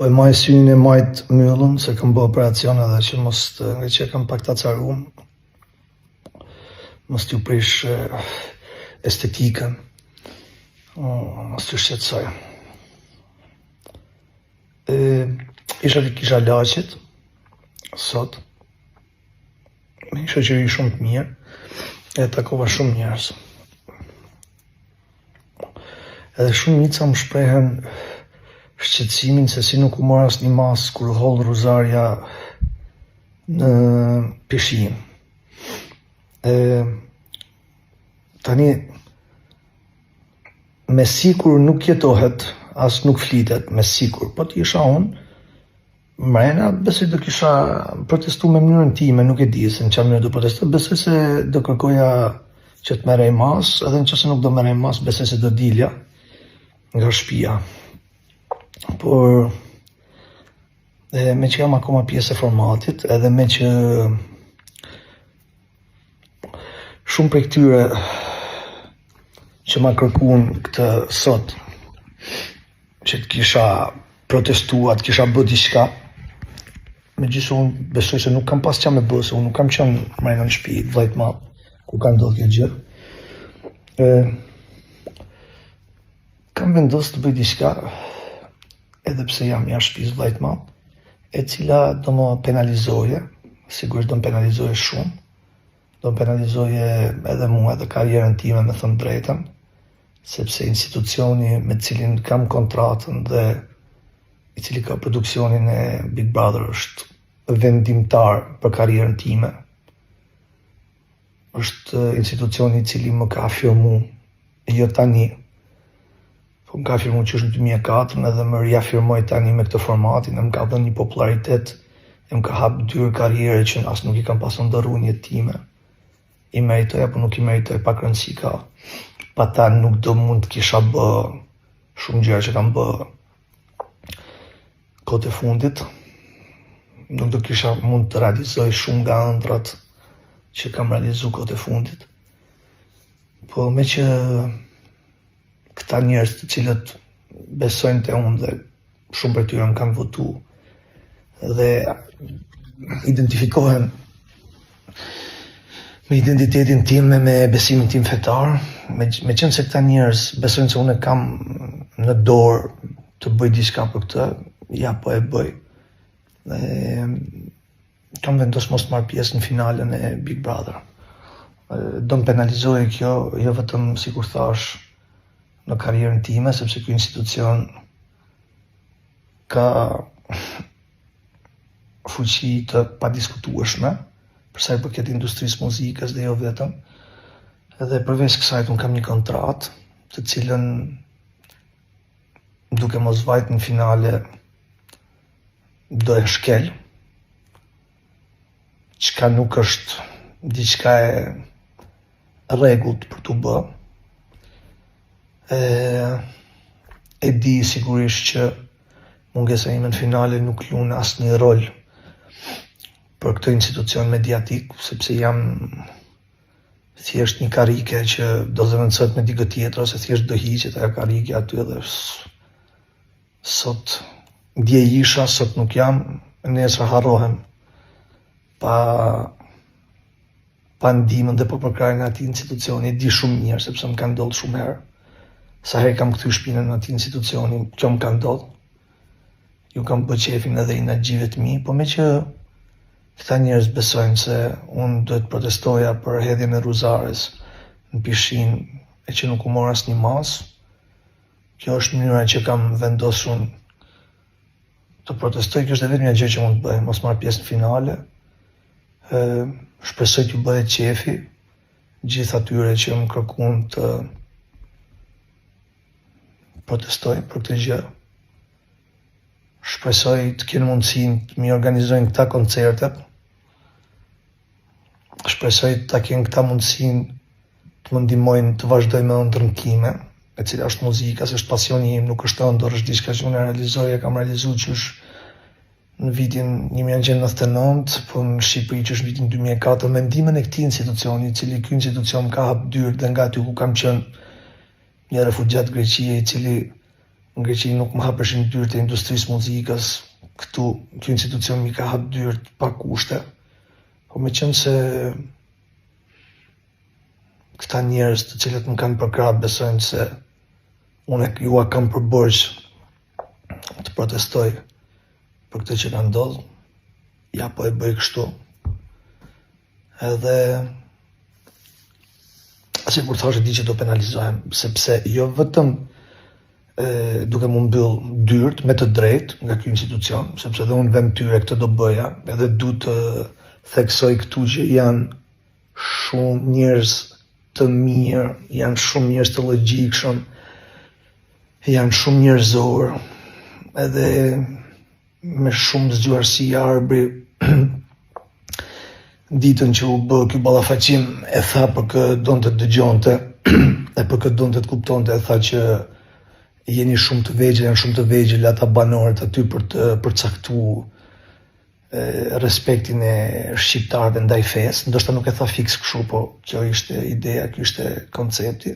Po e maj synin e majt myllën, se kam bë operacion edhe që mos të, nga që kam pak të acarum, mos t'ju prish estetikën, mos t'ju shqetsoj. Kisha laqit, sot, me një shoqëri shumë të mirë, e takova shumë njerëz. Edhe shumë mica më shprehen shqetësimin se si nuk u mor asnjë mas kur holl Ruzarja në pishinë. Tani, me sikur nuk jetohet, as nuk flitet, me sikur, po t'isha unë, mrena, besoj do kisha protestu me mënyrën time, nuk e di se në çfarë mënyrë do protesto, besoj se do kërkoja që të merrej mas, edhe nëse nuk do merrej mas, besoj se do dilja nga shtëpia. Por me që jam akoma pjesë e formatit, edhe me që shumë prej këtyre që ma kërkuan këtë sot, që të kisha protestuar, të kisha bë diçka, megjithëse unë besoj se nuk kam pas çfarë me bë, se unë nuk kam qenë mrena në shtëpi, vllajt madh, ku ka ndodhur kjo gjë. Kam vendosur të bëj diçka, edhe pse jam jashtë shtëpisë vllajt madh, e cila do më penalizoje, sigurisht do më penalizoje shumë, do më penalizoje edhe mua, edhe karrierën time, me thënë drejtën, sepse institucioni me cilin kam kontratën dhe i cili ka produksionin e Big Brother është vendimtar për karrierën time. Është institucioni i cili më ka afirmu, jo tani, po më ka afirmu që është në 2004 edhe më riafirmoj tani me këtë formatin, e më ka dhënë një popularitet, e më ka hapë dyrë karriere që as nuk i kam pasur ndërru një time. I meritoj apo nuk i meritoj, pak rëndësi ka. Pa ta nuk do mund të kisha bë shumë gjëra që kam bë kohët e fundit. Nuk do kisha mund të realizoj shumë nga ëndrat që kam realizu kohët e fundit. Po me që këta njerëz të cilët besojnë te unë dhe shumë për tyre më kanë votu dhe identifikohen me identitetin tim, me besimin tim fetar, me qenë se këta njerëz besojnë se unë kam në dorë të bëj diçka për këtë, ja po e bëj. Kam vendosur mos të marr pjesë në finalen e Big Brother. Do më penalizoje kjo, jo vetëm sikur thash në karrierën time, sepse ky institucion ka fuqi të padiskutueshme për sa i përket industrisë muzikës dhe jo vetëm. Edhe përveç kësaj unë kam një kontratë, të cilën duke mos vajt në finale do e shkel, çka nuk është diçka e rregullt për t'u bë. E di sigurisht që mungesa ime në finale nuk lune asnjë rol për këtë institucion mediatik, sepse jam thjesht një karike që do zëvendësohet me dikë tjetër, ose thjesht do hiqet ajo karike aty edhe sot dje isha, sot nuk jam, nesër harrohem pa ndihmën dhe pa përkrahjen e atij institucioni. Di shumë mirë sepse më ka ndodhur shumë herë. Sa herë kam kthy shpinën në atij institucioni, kjo më ka ndodhur. Ju kam bë qefin edhe inagjive të mi, po me që këta njerëz besojnë se unë duhet protestoja për hedhjen e Ruzares në pishinë e që nuk u mor asnjë mas. Kjo është mënyra që kam vendosur të protestoj, kjo është vetëm një gjë që mund të bëj, mos marr pjesë në finale. Shpresoj t'ju bëhet qefi gjithë atyre që më kërkuan të protestoj për këtë gjë. Shpresoj të kenë mundësinë të mi organizojnë këta koncertet. Shpresoj ta kenë këta mundësinë të më ndihmojnë të vazhdoj me ëndrrën time, e cila është muzika, se është pasioni im, nuk është ëndër, është diçka që unë e realizoj, e kam realizuar qysh në vitin 1999, po në Shqipëri që është në vitin 2004, me ndihmën e këtij institucioni, i cili ky institucion ka hap dyrë dhe nga aty ku kam qenë një refugjat Greqie, i cili Në Greqi nuk më hapeshin dyert e industrisë muzikës, këtu kjo institucion mi ka hap dyert pa kushte. Po me qenë se këta njerëz të cilët më kanë përkrah besojnë se unë ju kam përborx të protestoj për këtë që ka ndodhur, ja po e bëj kështu. Edhe sikur thashë di që do penalizohem, sepse jo vetëm duke mu mbyll dyert me të drejtë nga ky institucion, sepse dhe unë vend tyre këtë do bëja, edhe du të theksoj këtu që janë shumë njerëz të mirë, janë shumë njerëz të logjikshëm, janë shumë njerëzor, edhe me shumë zgjuarsi arbri. Ditën që u bë ky ballafaqim e tha për kë donte të dëgjonte e për kë donte të kuptonte, e tha që jeni shumë të vegjël, janë shumë të vegjël ata banorët aty për të përcaktuar respektin e shqiptarëve ndaj fesë. Ndoshta nuk e tha fiks kështu, po kjo ishte ideja, ky ishte koncepti.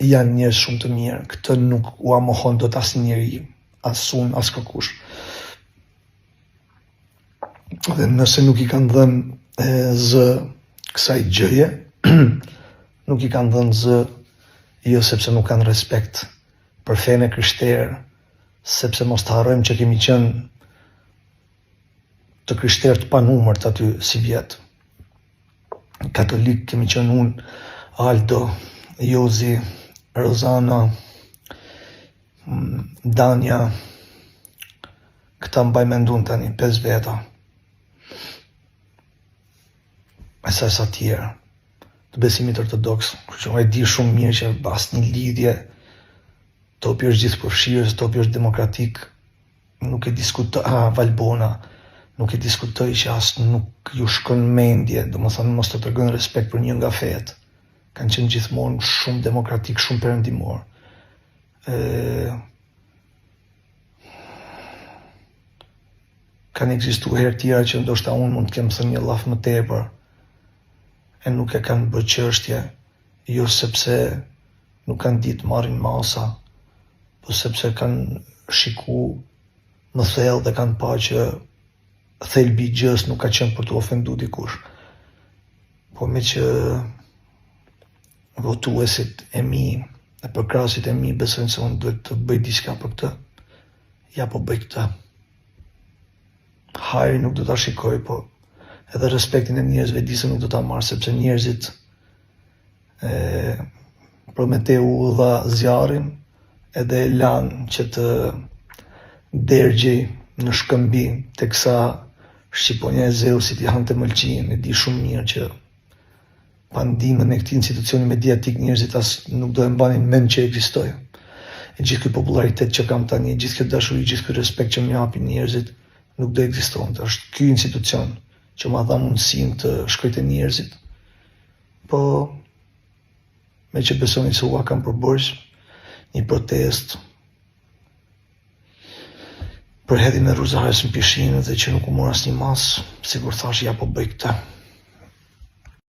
Janë njerëz shumë të mirë, këtë nuk ua mohon dot asnjëri, as unë, as kërkush. Dhe nëse nuk i kanë dhënë zë kësaj gjëje, nuk i kanë dhënë zë jo sepse nuk kanë respekt për fenë krishterë, sepse mos të harrojmë që kemi qenë të krishterë të panumërt aty si vjet. Katolik kemi qenë unë, Aldo, Jozi, Rozana, Danja, këta mbaj mendun tani, 5 veta. E sa tjerë, të besimit ortodoks, që e di shumë mirë që asnjë lidhje, topi është gjithë përfshirës, topi është demokratik, nuk e diskutoj, Valbona, nuk e diskutoj që as nuk ju shkon mendje, domethënë mos të tregojnë respekt për një nga fetë. Kanë qenë gjithmonë shumë demokratik, shumë perëndimor. Kanë ekzistuar herë tjera që ndoshta unë mund të kem thënë një llaf më tepër, e nuk e kanë bërë çështje, jo sepse nuk kanë ditë marrin masa, po sepse kanë shikuar më thellë dhe kanë pa që thelbi i gjës nuk ka qenë për të ofenduar dikush. Po me që votuesit e mi, e përkrasit e mi besojnë se unë duhet të bëj diçka për këtë, ja po bëj këtë. Hajri nuk do ta shikoj, po edhe respektin e njerëzve di se nuk do ta marr, sepse njerëzit Prometeu dha zjarrin edhe e lanë që të dergjej në shkëmbi, teksa shqiponja e Zeusit i hante mëlçin. E di shumë mirë që pa ndihmën e këtij institucioni mediatik njerëzit as nuk do e mbanin mend që ekzistoj. E gjithë ky popularitet që kam tani, gjithë kjo dashuri, gjithë ky respekt që më japin njerëzit, nuk do ekzistonte. Është ky institucion që ma dha mundësinë të shkoj te njerëzit. Po me që besoni se ua kam përborx një protest për hedhjen e Ruzares në pishinë dhe që nuk u mor asnjë mas, sigur thash ja po bëj këtë.